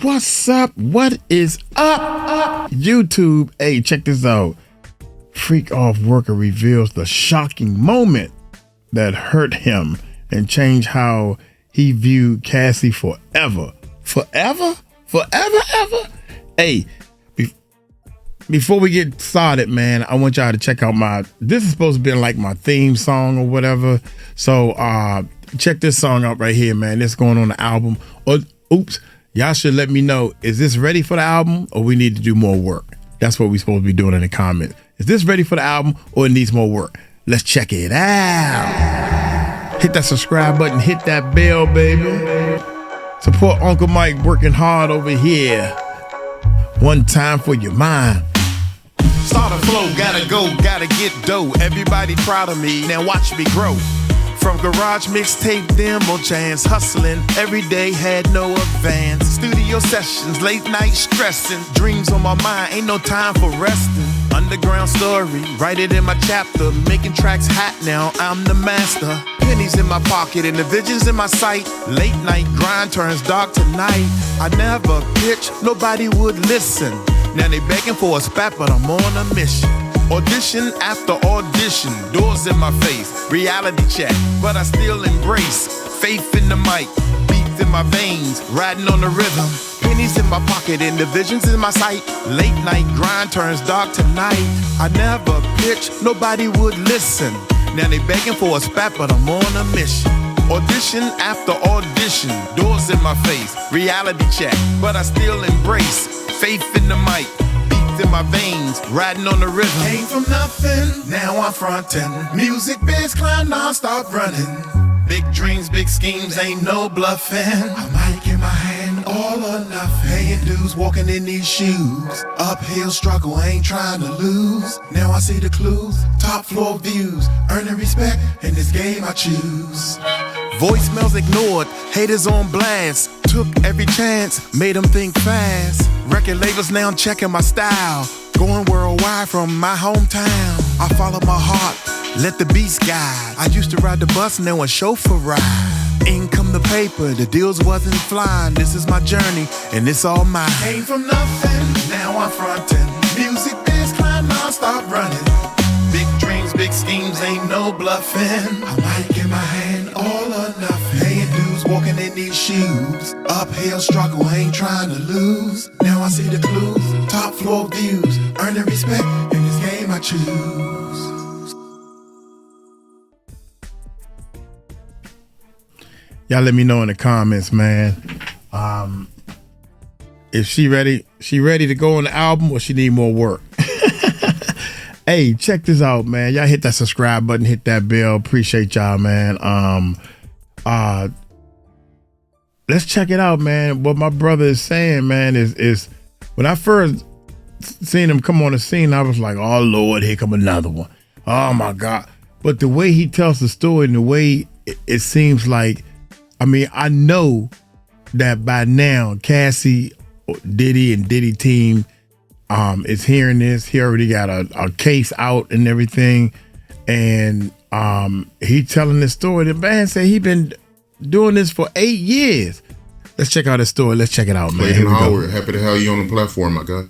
What's up? What is up? YouTube, hey, check this out. Freak off worker reveals the shocking moment that hurt him and changed how he viewed Cassie forever. Forever? Forever, ever? Hey, before we get started, man, I want y'all to check out this is supposed to be like my theme song or whatever. So check this song out right here, man. It's going on the album. Oops. Y'all should let me know, is this ready for the album or we need to do more work? That's what we're supposed to be doing in the comments. Is this ready for the album or it needs more work? Let's check it out. Hit that subscribe button, hit that bell, baby. Support Uncle Mike working hard over here. One time for your mind. Start a flow, gotta go, gotta get dough. Everybody proud of me, now watch me grow. From garage mixtape demo chance, hustling every day, had no advance. Studio sessions, late night stressing, dreams on my mind, ain't no time for resting. Underground story, write it in my chapter, making tracks hot now, I'm the master. Pennies in my pocket and the visions in my sight. Late night grind turns dark to night. I never pitch, nobody would listen. Now they begging for a spat, but I'm on a mission. Audition after audition, doors in my face, reality check, but I still embrace faith in the mic, beats in my veins, riding on the rhythm. Pennies in my pocket and the visions in my sight. Late night grind turns dark to night. I never pitch, nobody would listen. Now they begging for a spat, but I'm on a mission. Audition after audition, doors in my face, reality check, but I still embrace faith in the mic. In my veins, riding on the rhythm. Came from nothing, now I'm frontin'. Music biz climb non-stop running. Big dreams, big schemes, ain't no bluffing. A mic in my hand, all or nothing. Paying dues, walking in these shoes. Uphill struggle, ain't trying to lose. Now I see the clues, top floor views. Earning respect, in this game I choose. Voicemails ignored, haters on blast. Took every chance, made them think fast. Record labels now checking my style. Going worldwide from my hometown. I follow my heart, let the beats guide. I used to ride the bus, now a chauffeur ride. Income the paper, the deals wasn't flying. This is my journey, and it's all mine. Came from nothing, now I'm frontin'. Music biz climb non-stop running. Big dreams, big schemes, ain't no bluffing. A mic in my hand, all or nothing. Paying dues, walking in these shoes. Uphill struggle, ain't trying to lose. Now I see the clues, top floor views. Earning respect, in this game I choose. Y'all let me know in the comments, man. If she ready to go on the album or she need more work. Hey, check this out, man. Y'all hit that subscribe button, hit that bell. Appreciate y'all, man. Let's check it out, man. What my brother is saying, man, is when I first seen him come on the scene, I was like, oh Lord, here come another one. Oh my God. But the way he tells the story and the way it seems like, I mean, I know that by now Cassie, Diddy and Diddy team is hearing this. He already got a case out and everything. And he telling this story. The man said he been doing this for 8 years. Let's check out his story. Let's check it out, man. Clayton Howard, happy to have you on the platform, my guy.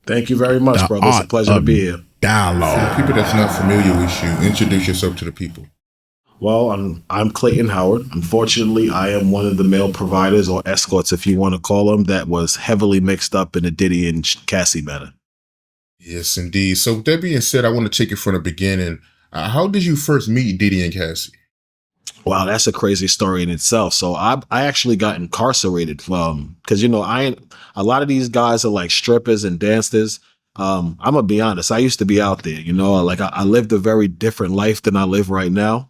Thank you very much, brother. It's a pleasure to be here. Dialogue. For people that's not familiar with you, introduce yourself to the people. Well, I'm Clayton Howard. Unfortunately, I am one of the male providers, or escorts, if you want to call them, that was heavily mixed up in the Diddy and Cassie matter. Yes, indeed. So with that being said, I want to take it from the beginning. How did you first meet Diddy and Cassie? Wow, that's a crazy story in itself. So I actually got incarcerated because, you know, a lot of these guys are like strippers and dancers. I'm gonna be honest. I used to be out there, you know, like I lived a very different life than I live right now.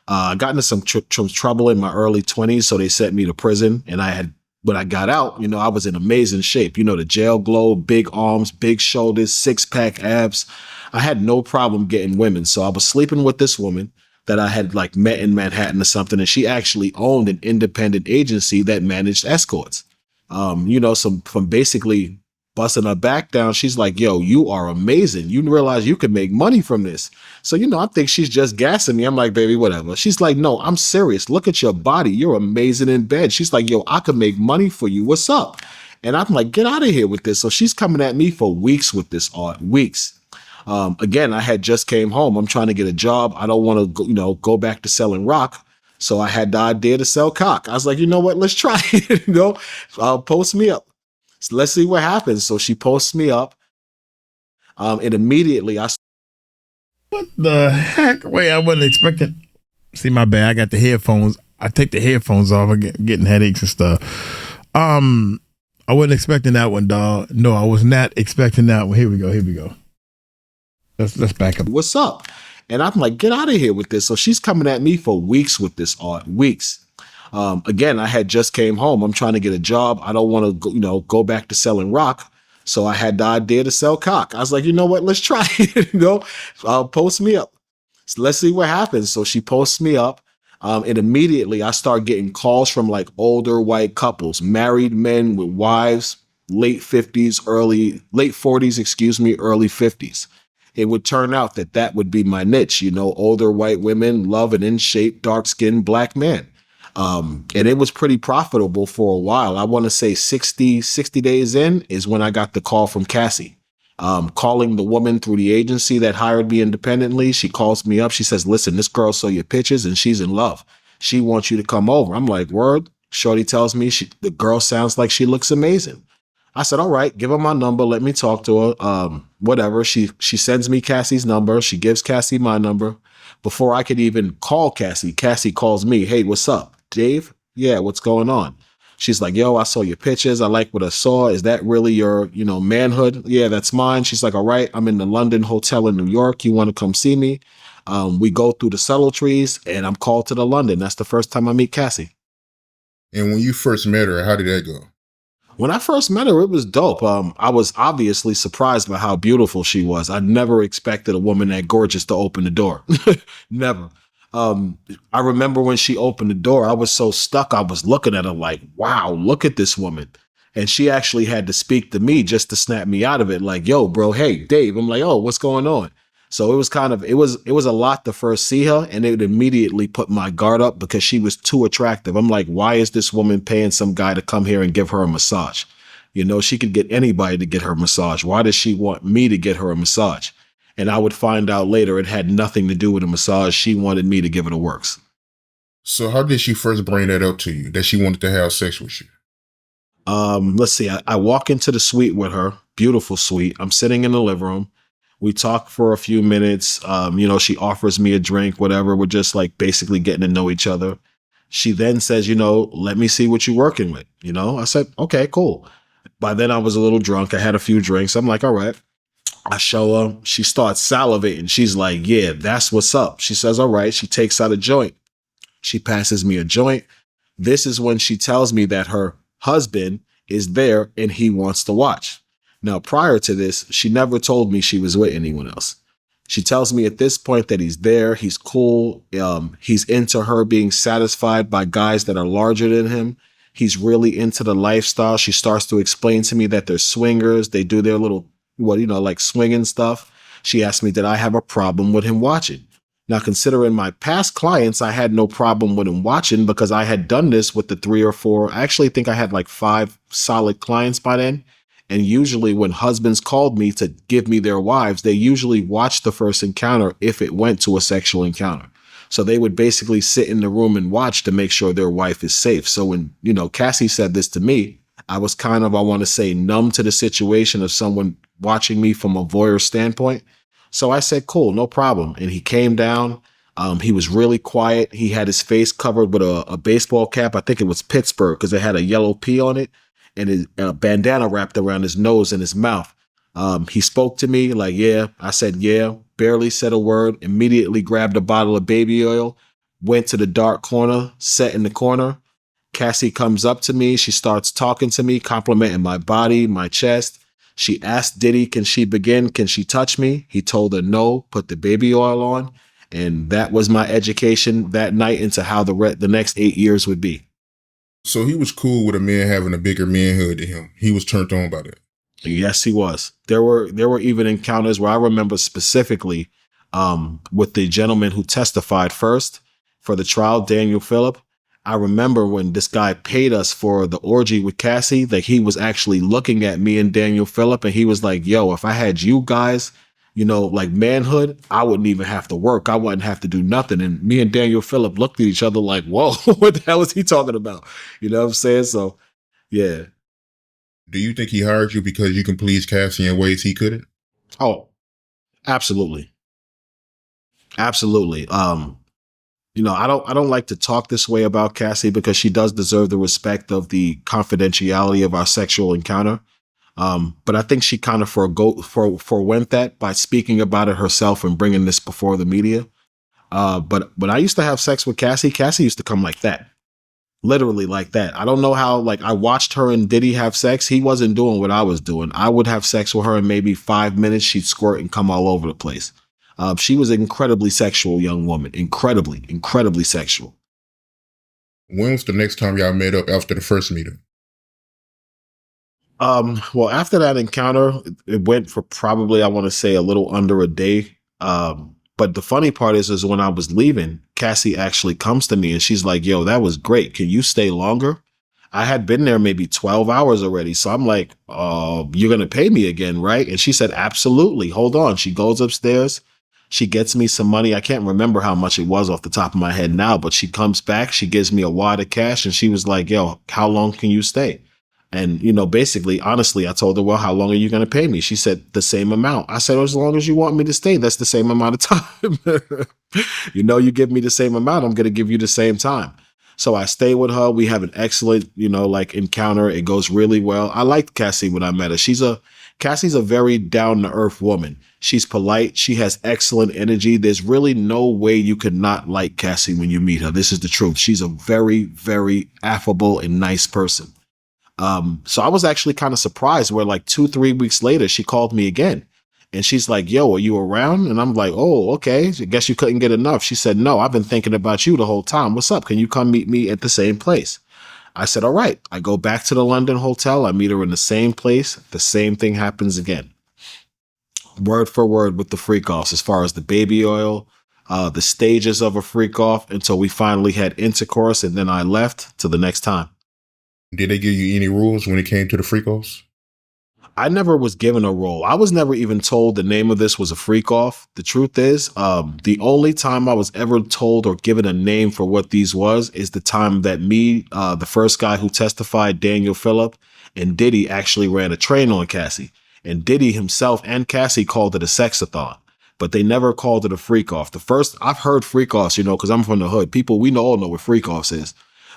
I got into some trouble in my early 20s, so they sent me to prison. And when I got out, you know, I was in amazing shape. You know, the jail glow, big arms, big shoulders, 6-pack abs. I had no problem getting women. So I was sleeping with this woman that I had like met in Manhattan or something. And she actually owned an independent agency that managed escorts. You know, from basically busting her back down, she's like, yo, you are amazing. You realize you can make money from this. So, you know, I think she's just gassing me. I'm like, baby, whatever. She's like, no, I'm serious. Look at your body. You're amazing in bed. She's like, yo, I could make money for you. What's up? And I'm like, get out of here with this. So she's coming at me for weeks with this art, weeks. Again, I had just came home. I'm trying to get a job. I don't want to, go back to selling rock. So I had the idea to sell cock. I was like, you know what? Let's try it. Post me up. So let's see what happens. So she posts me up. And immediately What the heck? Wait, I wasn't expecting. See, my bad. I got the headphones. I take the headphones off. I'm getting headaches and stuff. I wasn't expecting that one, dog. No, I was not expecting that one. Here we go. Let's back up. What's up? And I'm like, get out of here with this. So she's coming at me for weeks with this art, weeks. Again, I had just came home. I'm trying to get a job. I don't want to, go back to selling rock. So I had the idea to sell cock. I was like, you know what? Let's try it. Post me up. So let's see what happens. So she posts me up. And immediately I start getting calls from like older white couples, married men with wives, late 40s, early 50s. It would turn out that would be my niche, older white women love an in shape, dark skinned black man. And it was pretty profitable for a while. I want to say 60 days in is when I got the call from Cassie. Calling the woman through the agency that hired me independently. She calls me up. She says, listen, this girl saw your pictures and she's in love. She wants you to come over. I'm like, word. Shorty tells me the girl sounds like she looks amazing. I said, all right, give her my number. Let me talk to her. Whatever. She sends me Cassie's number. She gives Cassie my number. Before I could even call Cassie, Cassie calls me. Hey, what's up? Dave? Yeah, what's going on? She's like, yo, I saw your pictures. I like what I saw. Is that really your, manhood? Yeah, that's mine. She's like, all right, I'm in the London hotel in New York. You want to come see me? We go through the subtleties and I'm called to the London. That's the first time I meet Cassie. And when you first met her, how did that go? When I first met her, it was dope. I was obviously surprised by how beautiful she was. I never expected a woman that gorgeous to open the door. Never. I remember when she opened the door, I was so stuck. I was looking at her like, wow, look at this woman. And she actually had to speak to me just to snap me out of it. Like, yo, bro, hey, Dave. I'm like, oh, what's going on? So it was a lot to first see her. And it immediately put my guard up because she was too attractive. I'm like, why is this woman paying some guy to come here and give her a massage? She could get anybody to get her a massage. Why does she want me to get her a massage? And I would find out later it had nothing to do with a massage. She wanted me to give her the works. So how did she first bring that up to you, that she wanted to have sex with you? Let's see. I walk into the suite with her, beautiful suite. I'm sitting in the living room. We talk for a few minutes. She offers me a drink, whatever. We're just like basically getting to know each other. She then says, let me see what you're working with. I said, okay, cool. By then I was a little drunk. I had a few drinks. I'm like, all right. I show her. She starts salivating. She's like, yeah, that's what's up. She says, all right. She takes out a joint. She passes me a joint. This is when she tells me that her husband is there and he wants to watch. Now, prior to this, she never told me she was with anyone else. She tells me at this point that he's there. He's cool. He's into her being satisfied by guys that are larger than him. He's really into the lifestyle. She starts to explain to me that they're swingers. They do their little like swinging stuff. She asked me, did I have a problem with him watching? Now, considering my past clients, I had no problem with him watching because I had done this with the 3 or 4. I actually think I had like 5 solid clients by then. And usually when husbands called me to give me their wives, they usually watched the first encounter if it went to a sexual encounter. So they would basically sit in the room and watch to make sure their wife is safe. So when, Cassie said this to me, I was kind of, I want to say, numb to the situation of someone watching me from a voyeur standpoint. So I said, cool, no problem. And he came down. He was really quiet. He had his face covered with a baseball cap. I think it was Pittsburgh because it had a yellow P on it and his bandana wrapped around his nose and his mouth. He spoke to me like, yeah. I said, yeah, barely said a word, immediately grabbed a bottle of baby oil, went to the dark corner, sat in the corner. Cassie comes up to me. She starts talking to me, complimenting my body, my chest. She asked Diddy, can she begin? Can she touch me? He told her no, put the baby oil on. And that was my education that night into how the next 8 years would be. So he was cool with a man having a bigger manhood than him. He was turned on by that. Yes, he was. There were even encounters where I remember specifically with the gentleman who testified first for the trial, Daniel Phillip. I remember when this guy paid us for the orgy with Cassie, like he was actually looking at me and Daniel Phillip, and he was like, yo, if I had you guys, like manhood, I wouldn't even have to work. I wouldn't have to do nothing. And me and Daniel Phillip looked at each other like, whoa, what the hell is he talking about? You know what I'm saying? So, yeah. Do you think he hired you because you can please Cassie in ways he couldn't? Oh, absolutely. Absolutely. I don't like to talk this way about Cassie because she does deserve the respect of the confidentiality of our sexual encounter. But I think she kind of forewent that by speaking about it herself and bringing this before the media. But when I used to have sex with Cassie used to come like that. Literally like that. I don't know how, like, I watched her and Diddy have sex. He wasn't doing what I was doing. I would have sex with her in maybe 5 minutes. She'd squirt and come all over the place. She was an incredibly sexual young woman. Incredibly sexual. When was the next time y'all met up after the first meeting? Well, after that encounter, it went for probably, I want to say, a little under a day. But the funny part is when I was leaving, Cassie actually comes to me and she's like, yo, that was great. Can you stay longer? I had been there maybe 12 hours already. So I'm like, you're going to pay me again, right? And she said, absolutely. Hold on. She goes upstairs. She gets me some money. I can't remember how much it was off the top of my head now, but she comes back. She gives me a wad of cash and she was like, yo, how long can you stay? And, basically, honestly, I told her, well, how long are you going to pay me? She said the same amount. I said, as long as you want me to stay, that's the same amount of time. You give me the same amount, I'm going to give you the same time. So I stay with her. We have an excellent, encounter. It goes really well. I liked Cassie when I met her. Cassie's a very down to earth woman. She's polite. She has excellent energy. There's really no way you could not like Cassie when you meet her. This is the truth. She's a very, very affable and nice person. So I was actually kind of surprised where like 2-3 weeks later, she called me again and she's like, yo, are you around? And I'm like, oh, okay. I guess you couldn't get enough. She said, no, I've been thinking about you the whole time. What's up? Can you come meet me at the same place? I said, all right. I go back to the London hotel. I meet her in the same place. The same thing happens again. Word for word with the freak offs as far as the baby oil, the stages of a freak off until we finally had intercourse. And then I left to the next time. Did they give you any rules when it came to the freak offs? I never was given a role. I was never even told the name of this was a freak off. The truth is, the only time I was ever told or given a name for what these was is the time that me, the first guy who testified, Daniel Phillip, and Diddy actually ran a train on Cassie. And Diddy himself and Cassie called it a sexathon, but they never called it a freak off. The first, I've heard freak offs, because I'm from the hood. People, we all know what freak offs is.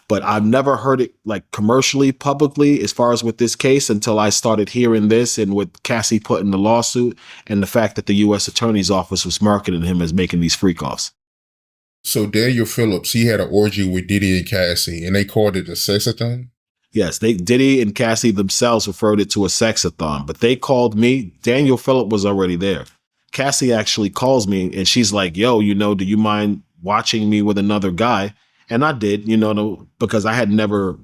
But I've never heard it like commercially, publicly, as far as with this case until I started hearing this and with Cassie put in the lawsuit and the fact that the U.S. Attorney's Office was marketing him as making these freak offs. So Daniel Phillips, he had an orgy with Diddy and Cassie and they called it a sexathon? Yes, Diddy and Cassie themselves referred it to a sexathon, but they called me. Daniel Phillip was already there. Cassie actually calls me and she's like, yo, do you mind watching me with another guy? And I did, because I had never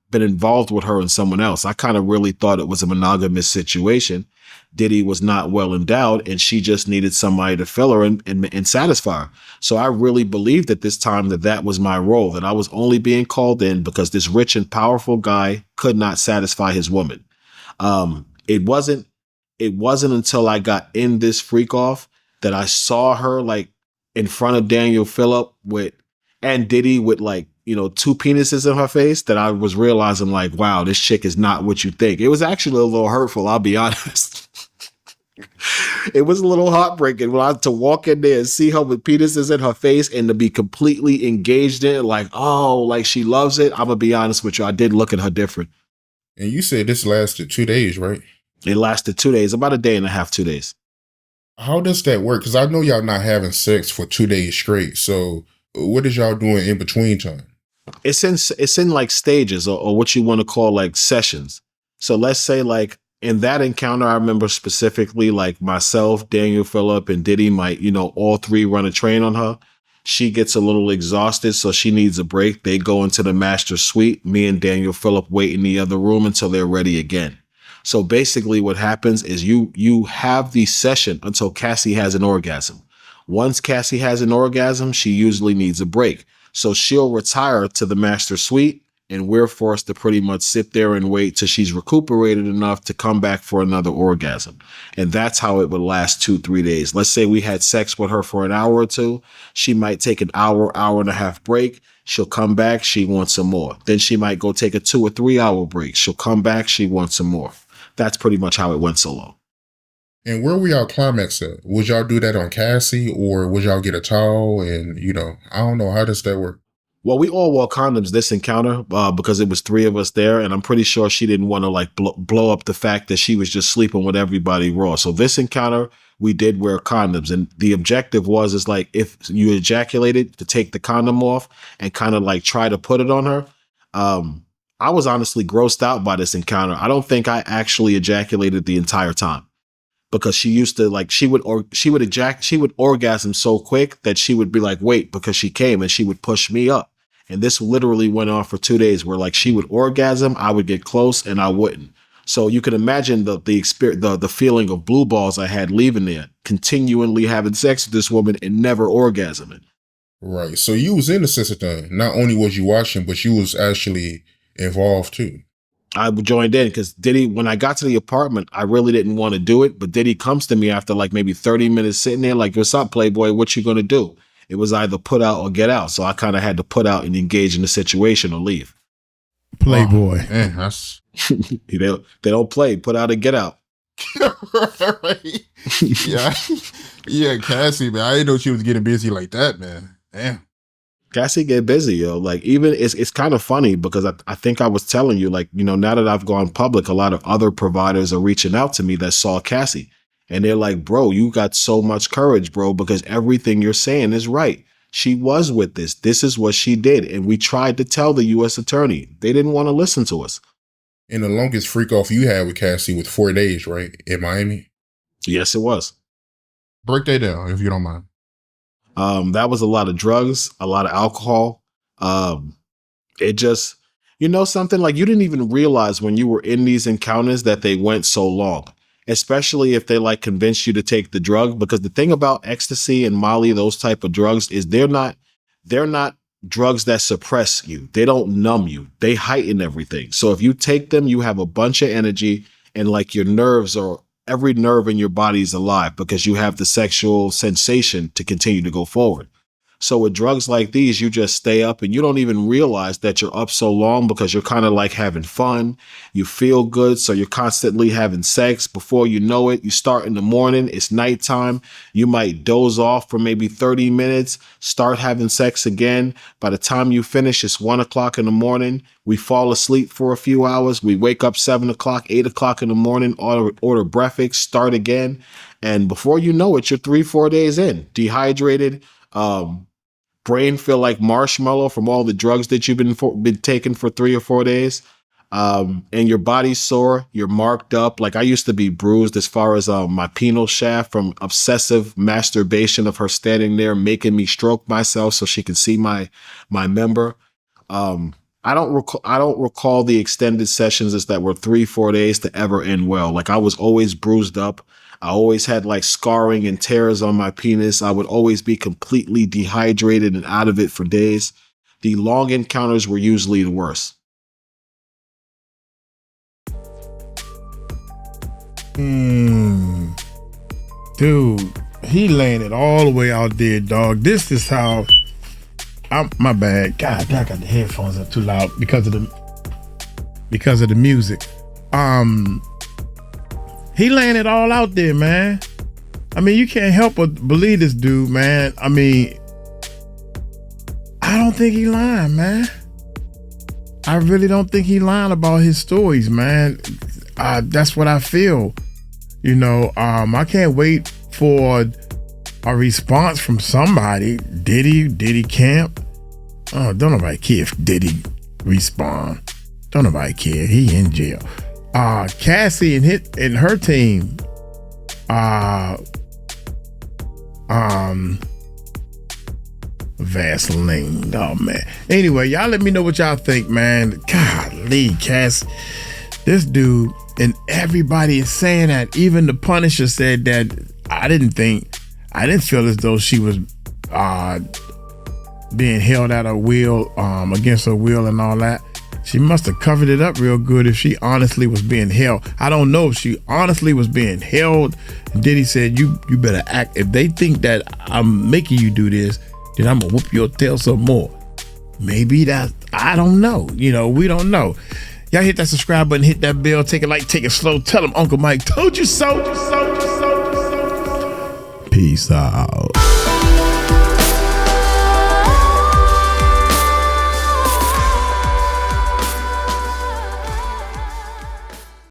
been involved with her and someone else. I kind of really thought it was a monogamous situation. Diddy was not well endowed and she just needed somebody to fill her and satisfy her. So I really believed at this time that was my role, that I was only being called in because this rich and powerful guy could not satisfy his woman. It wasn't until I got in this freak off that I saw her like in front of Daniel Phillip and Diddy with like, 2 penises in her face that I was realizing like, wow, this chick is not what you think. It was actually a little hurtful, I'll be honest. It was a little heartbreaking when I had to walk in there and see her with penises in her face and to be completely engaged in it, like, oh, like she loves it. I'm going to be honest with you. I did look at her different. And you said this lasted 2 days, right? It lasted 2 days, about a day and a half, 2 days. How does that work? Because I know y'all not having sex for 2 days straight. So what is y'all doing in between time? It's in like stages or what you want to call like sessions. So let's say like in that encounter, I remember specifically like myself, Daniel Phillip, and Diddy might, all 3 run a train on her. She gets a little exhausted, so she needs a break. They go into the master suite. Me and Daniel Phillip wait in the other room until they're ready again. So basically what happens is you have the session until Cassie has an orgasm. Once Cassie has an orgasm, she usually needs a break. So she'll retire to the master suite, and we're forced to pretty much sit there and wait till she's recuperated enough to come back for another orgasm. And that's how it would last 2-3 days. Let's say we had sex with her for an hour or two. She might take an hour and a half break. She'll come back. She wants some more. Then she might go take a 2 or 3 hour break. She'll come back. She wants some more. That's pretty much how it went so long. And where were y'all climax at? Would y'all do that on Cassie, or would y'all get a towel? And, I don't know. How does that work? Well, we all wore condoms this encounter because it was 3 of us there. And I'm pretty sure she didn't want to blow up the fact that she was just sleeping with everybody raw. So this encounter, we did wear condoms. And the objective was if you ejaculated, to take the condom off and kind of try to put it on her. I was honestly grossed out by this encounter. I don't think I actually ejaculated the entire time. Because she used to she would orgasm so quick that she would be like, wait, because she came, and she would push me up. And this literally went on for 2 days where she would orgasm, I would get close, and I wouldn't. So you can imagine the feeling of blue balls I had leaving there, continually having sex with this woman and never orgasming. Right. So you was in the sister thing. Not only was you watching, but you was actually involved too. I joined in because Diddy, when I got to the apartment, I really didn't want to do it. But Diddy comes to me after maybe 30 minutes sitting there what's up, Playboy? What you going to do? It was either put out or get out. So I kind of had to put out and engage in the situation or leave. Playboy. Oh, man, that's... they don't play. Put out and get out. Right. Yeah, Cassie, man. I didn't know she was getting busy like that, man. Damn. Cassie get busy, yo. Even it's kind of funny because I think I was telling you, now that I've gone public, a lot of other providers are reaching out to me that saw Cassie. And they're like, bro, you got so much courage, bro, because everything you're saying is right. She was with this. This is what she did. And we tried to tell the U.S. attorney. They didn't want to listen to us. And the longest freak off you had with Cassie was 4 days, right? In Miami? Yes, it was. Break that down, if you don't mind. That was a lot of drugs, a lot of alcohol. It just, something you didn't even realize when you were in these encounters that they went so long, especially if they convinced you to take the drug. Because the thing about ecstasy and Molly, those type of drugs, is they're not drugs that suppress you. They don't numb you. They heighten everything. So if you take them, you have a bunch of energy and your nerves are every nerve in your body is alive because you have the sexual sensation to continue to go forward. So with drugs like these, you just stay up and you don't even realize that you're up so long because you're kind of having fun. You feel good. So you're constantly having sex. Before you know it, you start in the morning. It's nighttime. You might doze off for maybe 30 minutes, start having sex again. By the time you finish, it's 1 o'clock in the morning. We fall asleep for a few hours. We wake up 7 o'clock, 8 o'clock in the morning, order breakfast, start again. And before you know it, you're 3-4 days in, dehydrated, brain feel like marshmallow from all the drugs that you've been taking for 3 or 4 days. And your body's sore, you're marked up. I used to be bruised as far as my penile shaft from obsessive masturbation of her standing there, making me stroke myself so she can see my member. I don't recall the extended sessions that were 3-4 days to ever end well. I was always bruised up. I always had scarring and tears on my penis. I would always be completely dehydrated and out of it for days. The long encounters were usually the worst. Dude, he laying it all the way out there, dog. This is how... my bad. God, I got the headphones up too loud because of the music. He laying it all out there, man. I mean, you can't help but believe this dude, man. I mean, I don't think he lying, man. I really don't think he lying about his stories, man. That's what I feel. I can't wait for a response from somebody. Diddy Camp. Oh, don't nobody care if Diddy respond. Don't nobody care. He in jail. Cassie and her team. Vaseline. Oh man. Anyway, y'all let me know what y'all think, man. Golly, Cass. This dude and everybody is saying that. Even the Punisher said that. I didn't feel as though she was being held at her will, against her will and all that. She must have covered it up real good if she honestly was being held. I don't know if she honestly was being held. Diddy said, you better act. If they think that I'm making you do this, then I'm gonna whoop your tail some more. Maybe that, I don't know. You know, we don't know. Y'all hit that subscribe button, hit that bell, take it light, take it slow. Tell them Uncle Mike told you so. Peace out.